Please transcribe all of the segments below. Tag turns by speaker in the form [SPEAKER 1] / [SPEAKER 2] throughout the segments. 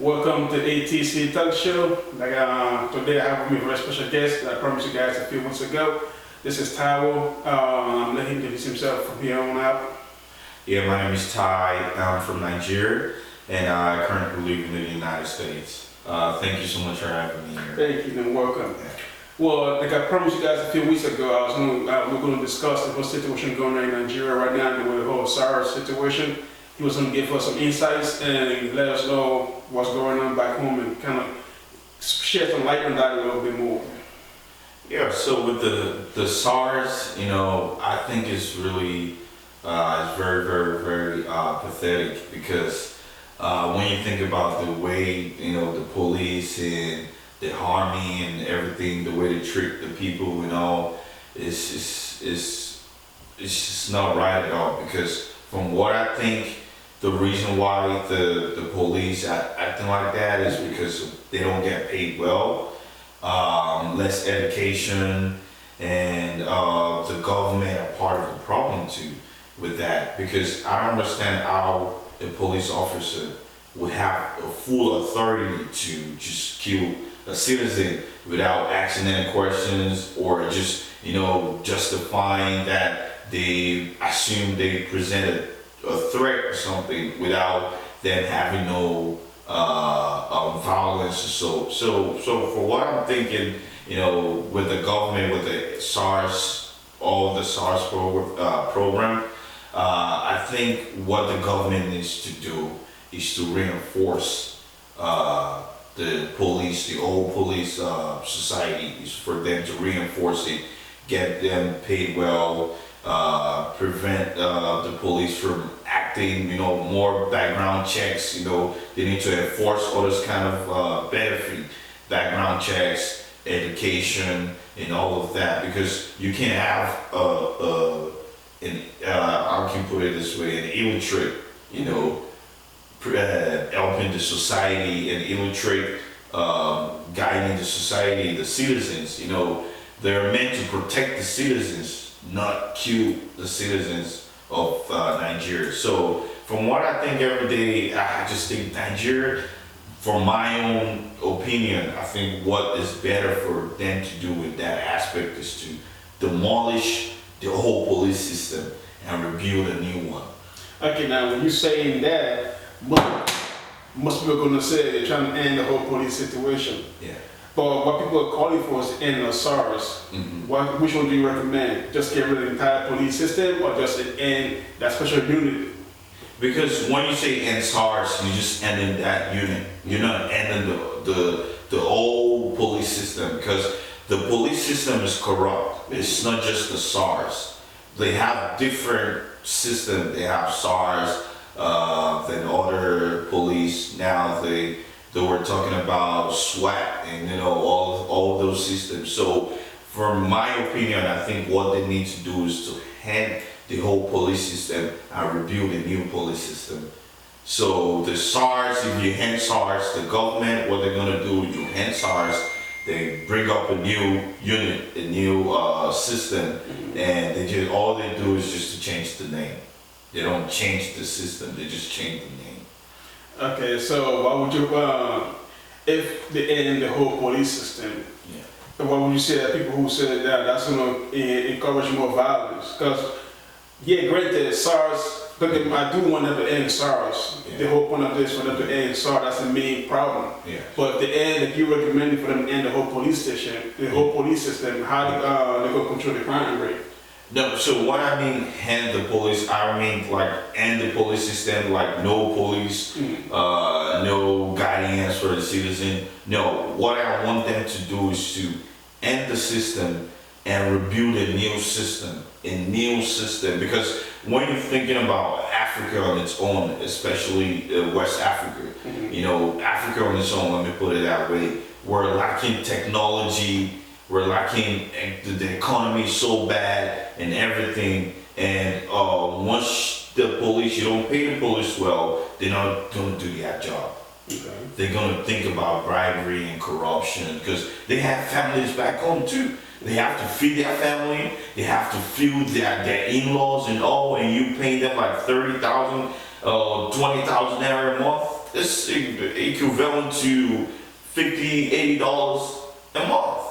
[SPEAKER 1] Welcome to A.T.C talk show. Today I have with me a very special guest that I promised you guys a few months ago. This is Taiwo. I'm letting him introduce himself from here on out.
[SPEAKER 2] Yeah, my name is Ty. I'm from Nigeria, and I currently live in the United States. Thank you so much for having me here.
[SPEAKER 1] Thank you and welcome. Well, like I promised you guys a few weeks ago, we're going to discuss the whole situation going on in Nigeria right now, the whole SARS situation. He was going to give us some insights and let us know what's going on back home and kind of shed some light on that a little bit more.
[SPEAKER 2] Yeah, so with the SARS, I think it's really it's very, very, very pathetic because when you think about the way the police and the army and everything, the way they treat the people and all, it's just not right at all. Because from what I think, the reason why the police are acting like that is because they don't get paid well, less education, and the government are part of the problem too with that. Because I don't understand how a police officer would have a full authority to just kill a citizen without asking any questions or just justifying that they assume they presented a threat or something without them having no violence. So for what I'm thinking, with the government, with the SARS, all the SARS program, I think what the government needs to do is to reinforce the police, the old police society, is for them to reinforce it, get them paid well, prevent the police from acting, more background checks. They need to enforce all this kind of benefit, background checks, education, and all of that. Because you can't have how can you put it this way, an illiterate, helping the society and illiterate, guiding the society, the citizens. They're meant to protect the citizens, not kill the citizens of Nigeria. So from what I think every day, I just think Nigeria, from my own opinion, I think what is better for them to do with that aspect is to demolish the whole police system and rebuild a new one.
[SPEAKER 1] Okay, now when you're saying that, most people are going to say they're trying to end the whole police situation.
[SPEAKER 2] Yeah.
[SPEAKER 1] But what people are calling for is the end of SARS.
[SPEAKER 2] Mm-hmm.
[SPEAKER 1] Which one do you recommend? Just get rid of the entire police system or just end that special unit?
[SPEAKER 2] Because when you say end SARS, you're just ending that unit. You're not ending the whole police system, because the police system is corrupt. It's not just the SARS. They have different systems. They have SARS, then other police. Now they were talking about SWAT and all those systems. So from my opinion, I think what they need to do is to end the whole police system and rebuild a new police system. So the SARS, if you end SARS, the government, what they're gonna do, you end SARS, they bring up a new unit, a new system, and all they do is just to change the name. They don't change the system, they just change the name.
[SPEAKER 1] Okay, so what would you, if they end the whole police system, what would you say that people who say that that's going to encourage more violence? Because, granted, SARS, I do want them to end SARS. The whole point of this for them to end SARS, that's the main problem. But if you recommend for them to end the whole police station, the whole police system, how they going to control the crime rate?
[SPEAKER 2] No, so what I mean, end the police, I mean like end the police system, like no police, no guidance for the citizen. No, what I want them to do is to end the system and rebuild a new system. Because when you're thinking about Africa on its own, especially West Africa, Africa on its own, let me put it that way, we're lacking technology. We're lacking, the economy is so bad and everything. And once the police, you don't pay the police well, they're not going to do their job. Okay. They're going to think about bribery and corruption because they have families back home too. They have to feed their family, they have to feed their in-laws and all, and you pay them like 30,000, 20,000 naira a month. It's equivalent to $50, $80 a month.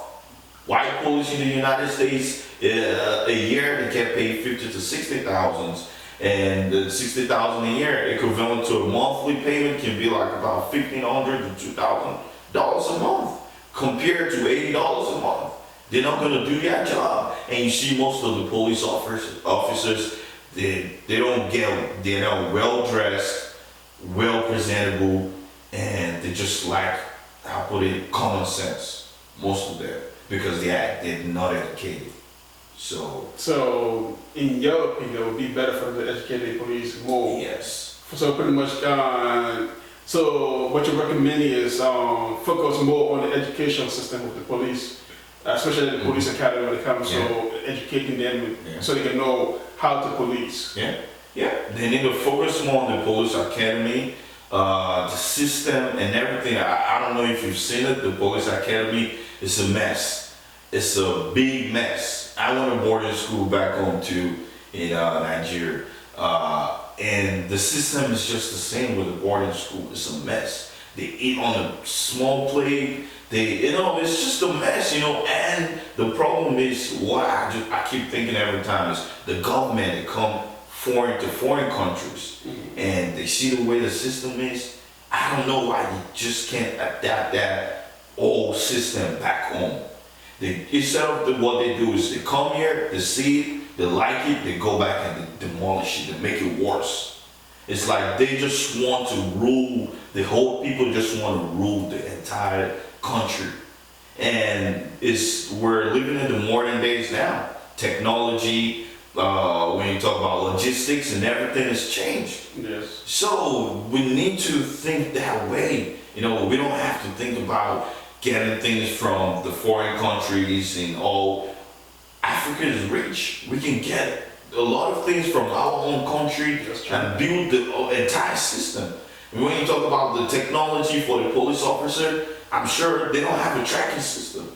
[SPEAKER 2] White police in the United States, a year they get paid 50 to 60,000, and the 60,000 a year equivalent to a monthly payment can be like about $1,500 to $2,000 a month, compared to $80 a month. They're not gonna do their job, and you see most of the police officers, they're not well dressed, well presentable, and they just lack, I put it, common sense. Most of them, because they're not educated. So
[SPEAKER 1] in your opinion, it would be better for them to educate the police more.
[SPEAKER 2] yes.
[SPEAKER 1] So pretty much, so what you're recommending is focus more on the education system of the police, especially the police academy when it comes to educating them so they can know how to police.
[SPEAKER 2] Yeah. They need to focus more on the police academy, the system and everything. I don't know if you've seen it. The police academy is a mess. It's a big mess. I went to boarding school back home too in Nigeria. And the system is just the same with the boarding school. It's a mess. They eat on a small plate. It's just a mess, and the problem is what I keep thinking every time is the government, they come to foreign countries and they see the way the system is. I don't know why they just can't adapt that old system back home. Instead of what they do is they come here, they see it, they like it, they go back and they demolish it, they make it worse. It's like they just want to rule, people just want to rule the entire country. And we're living in the modern days now. Technology, when you talk about logistics and everything has changed.
[SPEAKER 1] Yes.
[SPEAKER 2] So we need to think that way. We don't have to think about getting things from the foreign countries and all. Africa is rich. We can get a lot of things from our own country and build the entire system. And when you talk about the technology for the police officer, I'm sure they don't have a tracking system.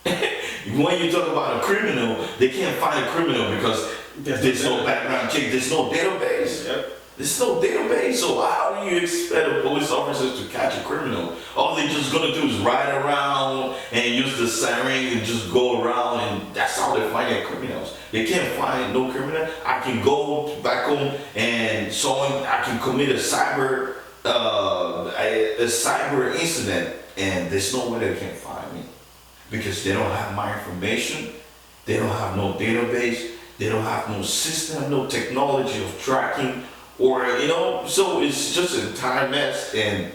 [SPEAKER 2] When you talk about a criminal, they can't find a criminal because there's no background check, there's no database.
[SPEAKER 1] Yep.
[SPEAKER 2] There's no database, so how do you expect a police officer to catch a criminal? All they're just gonna do is ride around and use the siren and just go around, and that's how they find their criminals. They can't find no criminal. I can go back home and I can commit a cyber incident, and there's no way they can find me because they don't have my information. They don't have no database. They don't have no system, no technology of tracking. So it's just an entire mess. And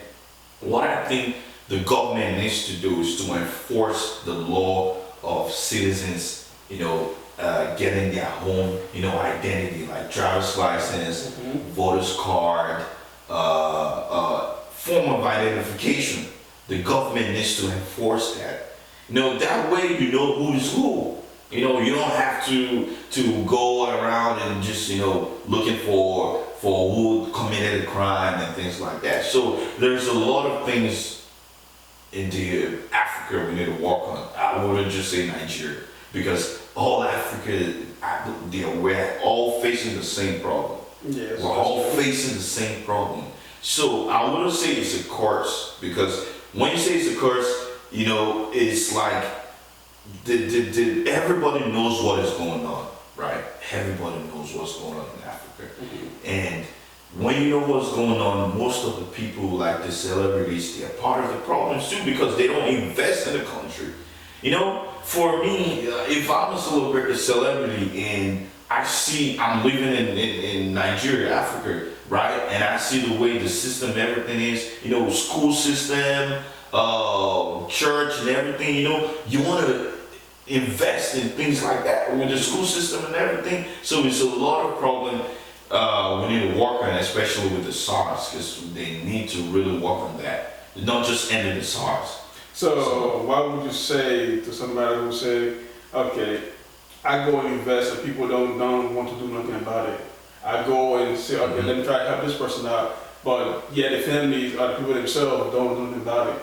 [SPEAKER 2] what I think the government needs to do is to enforce the law of citizens, getting their home, identity, like driver's license, voter's card, form of identification. The government needs to enforce that. That way you know who is who. You don't have to go around and just, looking for who committed a crime and things like that. So there's a lot of things in Africa we need to work on. I wouldn't just say Nigeria, because all Africa, we're all facing the same problem.
[SPEAKER 1] Yes.
[SPEAKER 2] We're all facing the same problem. So I wouldn't say it's a curse, because when you say it's a curse, it's like everybody knows what is going on, right? Everybody knows what's going on in Africa. And when you know what's going on, most of the people, like the celebrities, they're part of the problems too, because they don't invest in the country. For me, if I'm a celebrity and I'm living in Nigeria, Africa, right? And I see the way the system, everything is, school system, church and everything, you want to invest in things like that with the school system and everything. So it's a lot of problem we need to work on, especially with the SARS, because they need to really work on that. Not just ending the SARS.
[SPEAKER 1] So why would you say to somebody who say, okay, I go and invest and people don't want to do nothing about it. I go and say, okay, let me try to help this person out, but the families or the people themselves don't do nothing about it.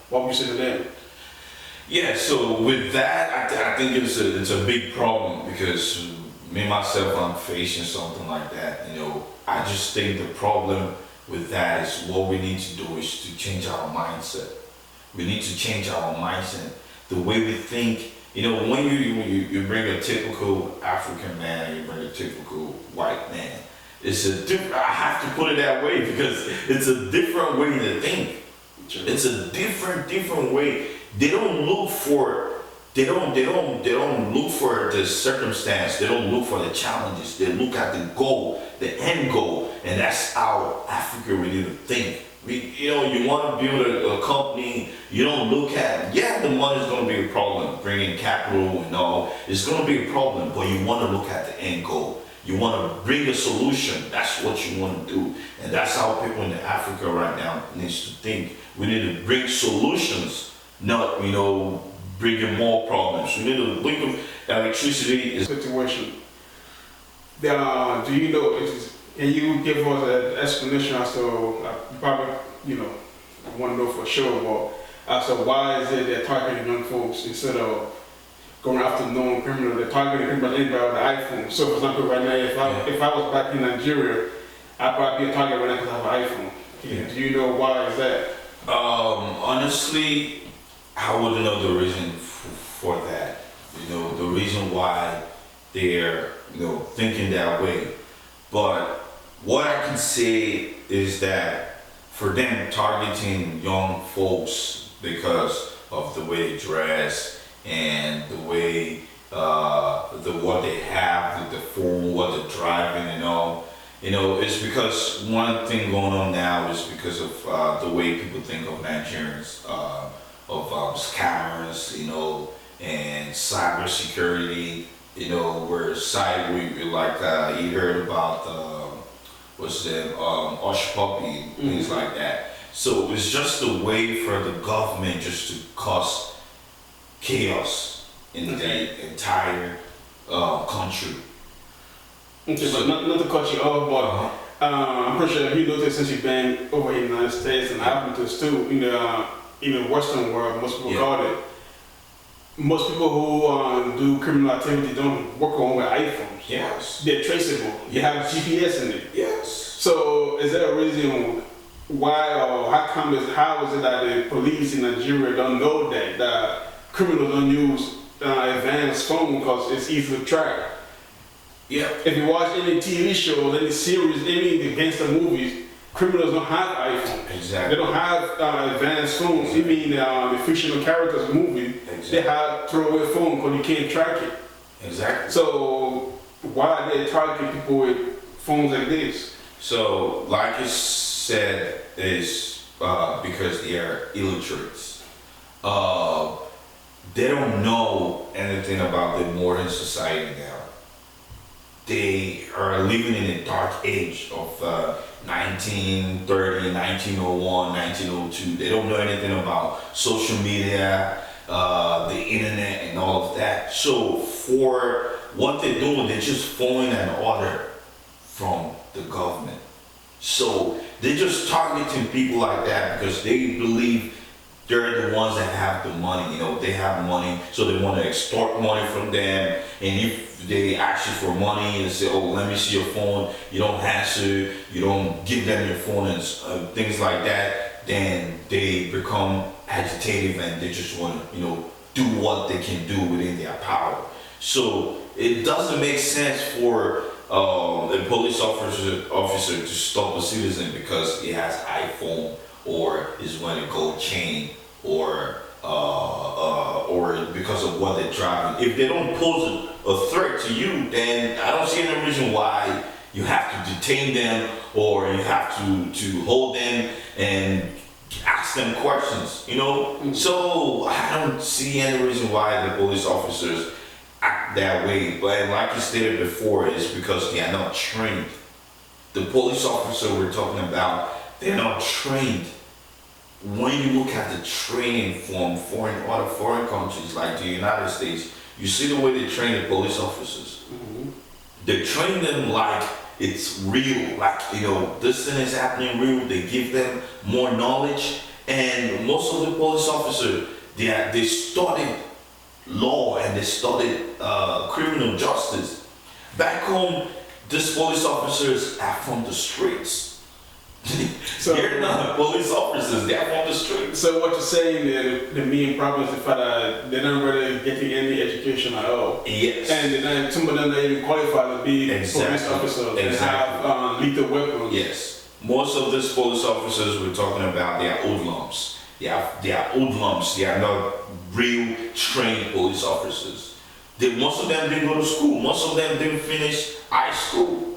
[SPEAKER 1] What would you say to them?
[SPEAKER 2] Yeah, so with that, I think it's a big problem, because me myself, I'm facing something like that. I just think the problem with that is what we need to do is to change our mindset. We need to change our mindset. The way we think, when you bring a typical African man, you bring a typical white man, it's a different, I have to put it that way because it's a different way to think. It's a different way. They don't look for the circumstance. They don't look for the challenges. They look at the goal, the end goal, and that's how Africa we need to think. You want to build a company. You don't look at the money's going to be a problem, bringing capital and all. It's going to be a problem, but you want to look at the end goal. You want to bring a solution. That's what you want to do, and that's how people in Africa right now needs to think. We need to bring solutions, not bringing more problems. We need to bring electricity is
[SPEAKER 1] situation. Do you know? Can you give us an explanation as to probably I want to know for sure, but as to why is it they're targeting young folks instead of going after known criminals? They're targeting criminals anybody with an iPhone. So for example, right now, if I was back in Nigeria, I'd probably be a target right now because I have an iPhone. Yeah. Do you know why is that?
[SPEAKER 2] Honestly, I wouldn't know the reason for that. The reason why they're thinking that way. But what I can say is that for them targeting young folks because of the way they dress and the way what they have, the phone, what they're driving and all, it's because one thing going on now is because of the way people think of Nigerians, of scammers, and cybersecurity, where you heard about Hush Puppy, things like that. So it's just a way for the government just to cause chaos in the entire country.
[SPEAKER 1] Okay, but not to cut you off, but I'm pretty sure you noticed since you've been over here in the United States and happened to us too, in the Western world, most people call it. Most people who do criminal activity don't work on with iPhones.
[SPEAKER 2] Yes.
[SPEAKER 1] They're traceable. They have GPS in it.
[SPEAKER 2] Yes.
[SPEAKER 1] So is there a reason why or how is it that the police in Nigeria don't know that criminals don't use advanced phone because it's easy to track?
[SPEAKER 2] Yeah.
[SPEAKER 1] If you watch any TV shows, any series, any gangster movies, criminals don't have iPhones.
[SPEAKER 2] Exactly.
[SPEAKER 1] They don't have advanced phones. Exactly. The fictional characters movie, they have throwaway phone because you can't track it.
[SPEAKER 2] Exactly.
[SPEAKER 1] So why are they targeting people with phones like this?
[SPEAKER 2] So, like you said, is because they are illiterates. They don't know anything about the modern society now. They are living in a dark age of 1930, 1901, 1902. They don't know anything about social media, the internet, and all of that. So for what they're doing, they're just following an order from the government. So they're just targeting people like that because they believe they're the ones that have the money. They have money, so they want to extort money from them. And if they ask you for money and say, "Oh, let me see your phone," you don't answer, you don't give them your phone and things like that, then they become agitative and they just want to, do what they can do within their power. So it doesn't make sense for a police officer to stop a citizen because he has iPhone or is wearing a gold chain or because of what they're driving. If they don't pose a threat to you, then I don't see any reason why you have to detain them or you have to hold them and ask them questions, So I don't see any reason why the police officers act that way. But like you stated before, it's because they are not trained. The police officer we're talking about, they're not trained. When you look at the training from other foreign countries like the United States, you see the way they train the police officers. Mm-hmm. They train them like it's real, like this thing is happening real. They give them more knowledge, and most of the police officers they studied law and they studied criminal justice. Back home, these police officers are from the streets.
[SPEAKER 1] So
[SPEAKER 2] They're not police officers, they're from the street.
[SPEAKER 1] So what you're saying is the main problem is the fact that they're not really getting any education at all.
[SPEAKER 2] Yes.
[SPEAKER 1] And some of them not even qualified to be police officers and have lethal weapons.
[SPEAKER 2] Yes. Most of these police officers we're talking about, they are hoodlums. They are hoodlums. They are not real trained police officers. Most of them didn't go to school. Most of them didn't finish high school.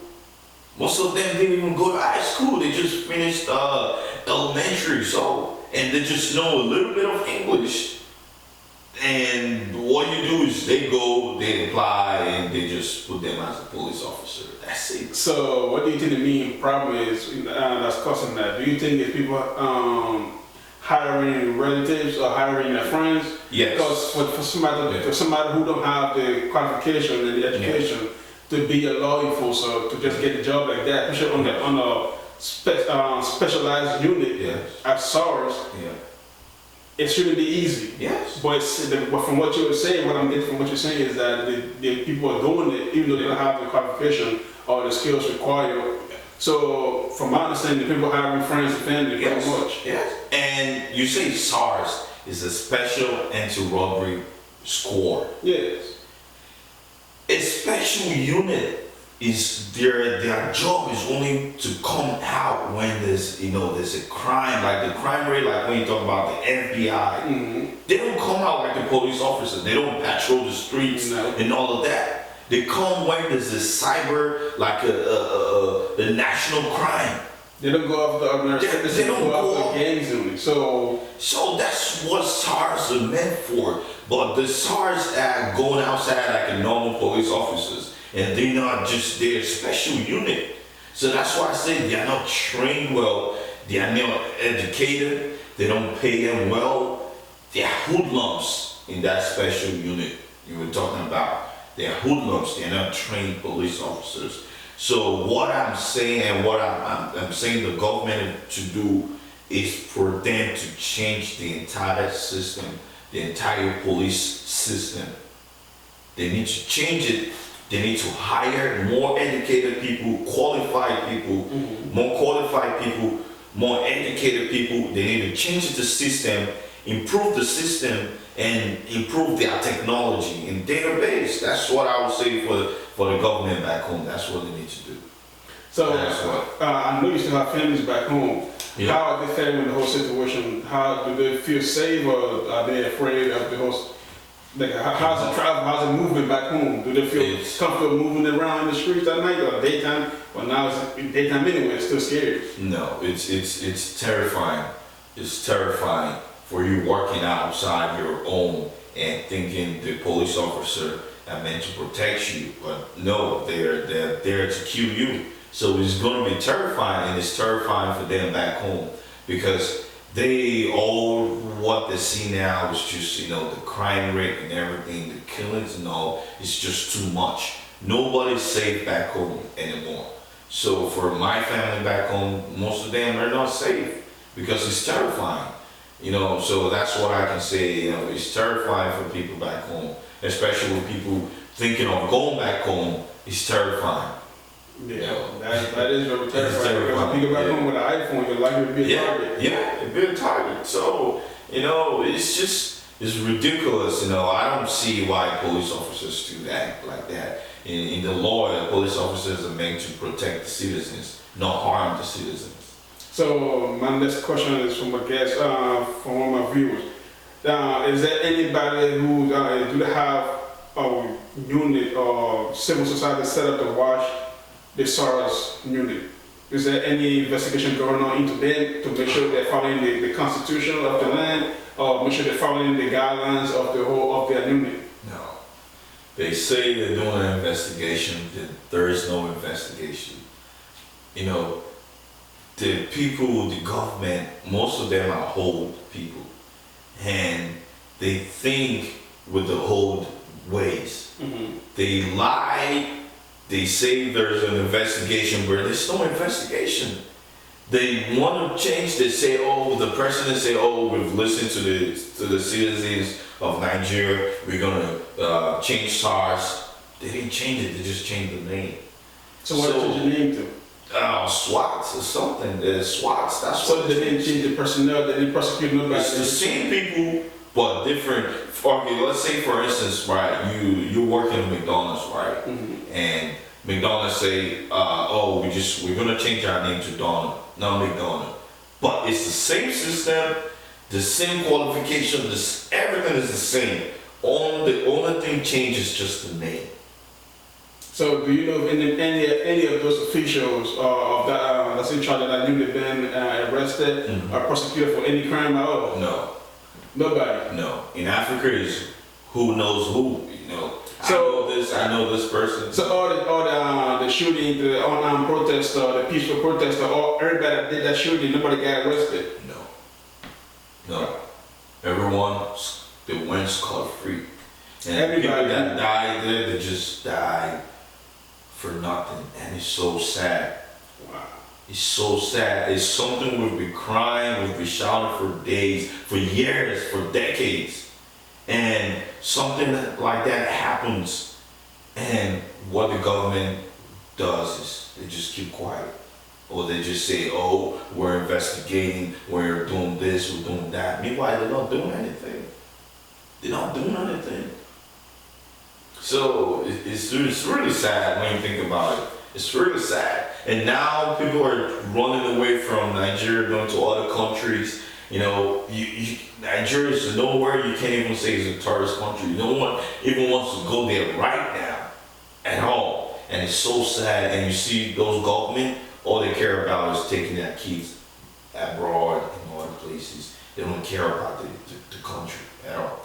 [SPEAKER 2] Most of them didn't even go to high school. They just finished elementary. And they just know a little bit of English. And what you do is they go, they apply, and they just put them as a police officer. That's it.
[SPEAKER 1] So what do you think the main problem is that's causing that? Do you think it's people hiring relatives or hiring their friends?
[SPEAKER 2] Yes.
[SPEAKER 1] Because for somebody who don't have the qualification and the education to be a law enforcer, to just get a job like that, especially on a specialized unit at SARS, it shouldn't be easy.
[SPEAKER 2] Yes.
[SPEAKER 1] But from what you were saying, what I'm getting from what you're saying is that the people are doing it even though they don't have the qualification or the skills required. So from my understanding, people hiring friends and family pretty much.
[SPEAKER 2] Yes. And you say SARS is a special anti-robbery squad.
[SPEAKER 1] Yes.
[SPEAKER 2] A special unit is their job is only to come out when there's a crime, like the crime rate, like when you talk about the FBI. They don't come out like the police officers. They don't patrol the streets and all of that. They come when there's a cyber, like a national crime.
[SPEAKER 1] They don't go after the organized. They don't go after gangs only. So
[SPEAKER 2] that's what SARS are meant for. But the SARS are going outside like a normal police officers, and they're a special unit. So that's why I say they are not trained well. They are not educated. They don't pay them well. They are hoodlums in that special unit you were talking about. They are hoodlums. They are not trained police officers. So what I'm saying and what I'm saying the government to do is for them to change the entire system, the entire police system. They need to change it. They need to hire more educated people, qualified people, more qualified people, more educated people. They need to change the system, improve the system, and improve their technology and database. That's what I would say for the government back home. That's what they need to do.
[SPEAKER 1] So I know you still have families back home.
[SPEAKER 2] Yeah.
[SPEAKER 1] How are they faring with the whole situation? How do they feel safe, or are they afraid of the whole? Like, how's the travel? How's the movement back home? Do they feel comfortable moving around the streets at night or daytime? Well, now it's daytime anyway. It's still scary.
[SPEAKER 2] No, it's terrifying. It's terrifying for you walking outside your home and thinking the police officer are meant to protect you, but no, they're there to kill you. So it's going to be terrifying, and it's terrifying for them back home because what they see now is just, the crime rate and everything, the killings and all, it's just too much. Nobody's safe back home anymore. So for my family back home, most of them are not safe because it's terrifying. So that's what I can say, it's terrifying for people back home, especially with people thinking of going back home. It's terrifying.
[SPEAKER 1] Yeah, that is very terrifying. Because people back home with an iPhone, you're likely to be a target.
[SPEAKER 2] Yeah, it'd be a target. So, it's ridiculous. I don't see why police officers do that like that. In the law, police officers are meant to protect the citizens, not harm the citizens. So
[SPEAKER 1] my next question is from a guest, from one of my viewers. Is there anybody who do they have a unit or civil society set up to watch the SARS unit? Is there any investigation going on into them to make sure they're following the constitution of the land, or make sure they're following the guidelines of their unit?
[SPEAKER 2] No. They say they're doing an investigation, there is no investigation. The people, the government, most of them are old people, and they think with the old ways. They lie. They say there's an investigation, but there's no investigation. They want to change. They say, the president say, we've listened to the citizens of Nigeria. We're gonna change SARS. They didn't change it. They just changed the name.
[SPEAKER 1] So what did you name to?
[SPEAKER 2] SWATs or something. The SWATs. That's
[SPEAKER 1] So
[SPEAKER 2] what
[SPEAKER 1] they didn't change the personnel, they didn't prosecute nobody.
[SPEAKER 2] it's the same people, but different. Okay, let's say for instance, right? You work in McDonald's, right?
[SPEAKER 1] Mhm.
[SPEAKER 2] And McDonald's say, oh, we're gonna change our name to Donald, not McDonald. But it's the same system, the same qualification, everything is the same. The only thing changes just the name.
[SPEAKER 1] So do you know if any of those officials of that that's in charge of that newly been arrested or prosecuted for any crime at all?
[SPEAKER 2] No.
[SPEAKER 1] Nobody.
[SPEAKER 2] No. In Africa is who knows who, you know.
[SPEAKER 1] So
[SPEAKER 2] I know this person.
[SPEAKER 1] So all the shooting, the unarmed protester, the peaceful protester, everybody that did that shooting, nobody got arrested.
[SPEAKER 2] No. Everyone, they went scot-free. And
[SPEAKER 1] Everybody.
[SPEAKER 2] people that died there, they just died for nothing. And it's so sad.
[SPEAKER 1] Wow.
[SPEAKER 2] It's so sad. It's something we've been crying, we've been shouting for days, for years, for decades. And something like that happens. And what the government does is they just keep quiet. Or they just say, oh, we're investigating, we're doing this, we're doing that. Meanwhile, they're not doing anything. They're not doing anything. So it's really sad when you think about it. It's really sad. And now people are running away from Nigeria, going to other countries. You know, Nigeria is nowhere you can't even say it's a tourist country. No one even wants to go there right now at all. And it's so sad. And you see those government, all they care about is taking their kids abroad and other places. They don't care about the country at all.